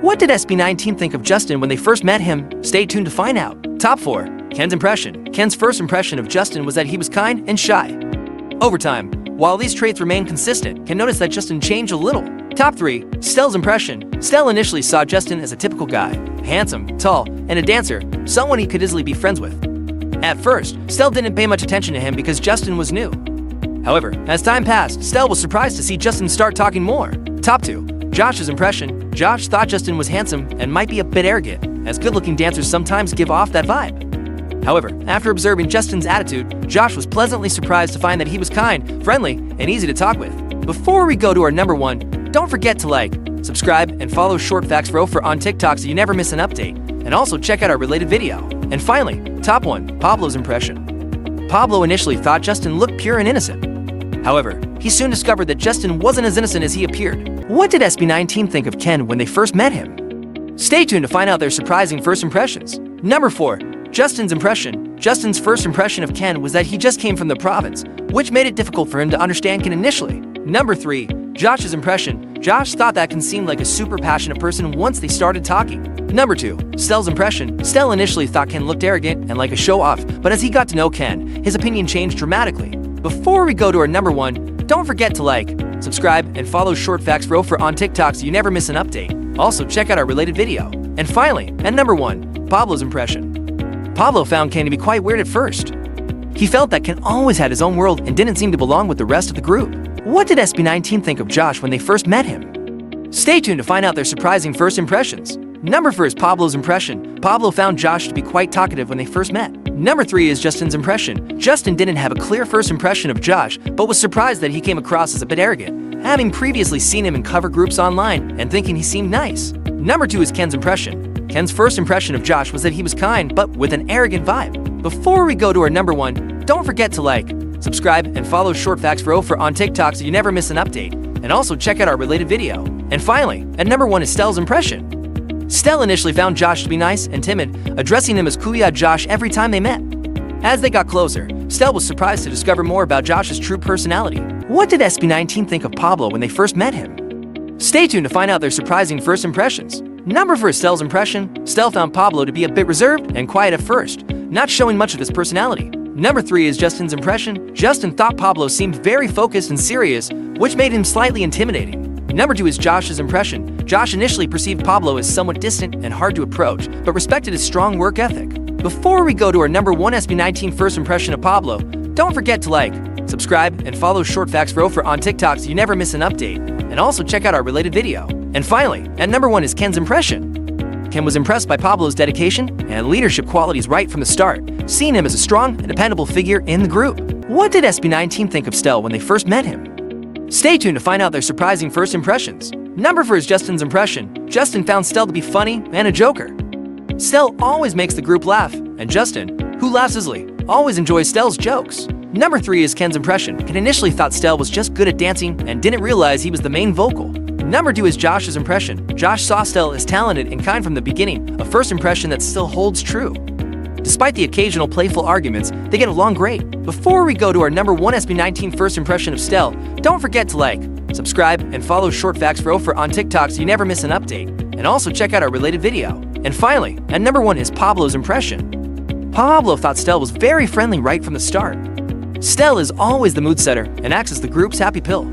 What did SB19 think of Justin when they first met him? Stay tuned to find out. Top 4. Ken's impression. Ken's first impression of Justin was that he was kind and shy. Over time, while these traits remain consistent, Ken noticed that Justin changed a little. Top 3. Stell's impression. Stell initially saw Justin as a typical guy, handsome, tall, and a dancer, someone he could easily be friends with. At first, Stell didn't pay much attention to him because Justin was new. However, as time passed, Stell was surprised to see Justin start talking more. Top 2. Josh's impression. Josh thought Justin was handsome and might be a bit arrogant, as good-looking dancers sometimes give off that vibe. However, after observing Justin's attitude, Josh was pleasantly surprised to find that he was kind, friendly, and easy to talk with. Before we go to our number 1, don't forget to like, subscribe, and follow ShortFacts404 on TikTok so you never miss an update. And also check out our related video. And finally, top 1, Pablo's impression. Pablo initially thought Justin looked pure and innocent. However, he soon discovered that Justin wasn't as innocent as he appeared. What did SB19 think of Ken when they first met him? Stay tuned to find out their surprising first impressions. Number 4. Justin's impression. Justin's first impression of Ken was that he just came from the province, which made it difficult for him to understand Ken initially. Number 3. Josh's impression. Josh thought that Ken seemed like a super passionate person once they started talking. Number 2. Stell's impression. Stell initially thought Ken looked arrogant and like a show-off, but as he got to know Ken, his opinion changed dramatically. Before we go to our number 1, don't forget to like, subscribe, and follow ShortFacts404 on TikTok so you never miss an update. Also, check out our related video. And finally, at number 1, Pablo's impression. Pablo found Ken to be quite weird at first. He felt that Ken always had his own world and didn't seem to belong with the rest of the group. What did SB19 think of Josh when they first met him? Stay tuned to find out their surprising first impressions. Number 4 is Pablo's impression. Pablo found Josh to be quite talkative when they first met. Number 3 is Justin's impression. Justin didn't have a clear first impression of Josh, but was surprised that he came across as a bit arrogant, having previously seen him in cover groups online and thinking he seemed nice. Number 2 is Ken's impression. Ken's first impression of Josh was that he was kind, but with an arrogant vibe. Before we go to our number 1, don't forget to like, subscribe, and follow ShortFacts404 on TikTok so you never miss an update. And also check out our related video. And finally, at number 1 is Stell's impression. Stell initially found Josh to be nice and timid, addressing him as Kuya Josh every time they met. As they got closer, Stell was surprised to discover more about Josh's true personality. What did SB19 think of Pablo when they first met him? Stay tuned to find out their surprising first impressions. Number 4 is Stell's impression. Stell found Pablo to be a bit reserved and quiet at first, not showing much of his personality. Number 3 is Justin's impression. Justin thought Pablo seemed very focused and serious, which made him slightly intimidating. Number 2 is Josh's impression. Josh initially perceived Pablo as somewhat distant and hard to approach, but respected his strong work ethic. Before we go to our number 1 SB19 first impression of Pablo, don't forget to like, subscribe, and follow ShortFacts404 on TikTok so you never miss an update. And also check out our related video. And finally, at number 1 is Ken's impression. Ken was impressed by Pablo's dedication and leadership qualities right from the start, seeing him as a strong and dependable figure in the group. What did SB19 think of Stell when they first met him? Stay tuned to find out their surprising first impressions. Number 4 is Justin's impression. Justin found Stell to be funny and a joker. Stell always makes the group laugh, and Justin, who laughs easily, always enjoys Stell's jokes. Number 3 is Ken's impression. Ken initially thought Stell was just good at dancing and didn't realize he was the main vocal. Number 2 is Josh's impression. Josh saw Stell as talented and kind from the beginning, a first impression that still holds true. Despite the occasional playful arguments, they get along great. Before we go to our number 1 SB19 first impression of Stell, don't forget to like, subscribe, and follow ShortFacts404 on TikTok so you never miss an update. And also check out our related video. And finally, at number 1 is Pablo's impression. Pablo thought Stell was very friendly right from the start. Stell is always the mood setter and acts as the group's happy pill.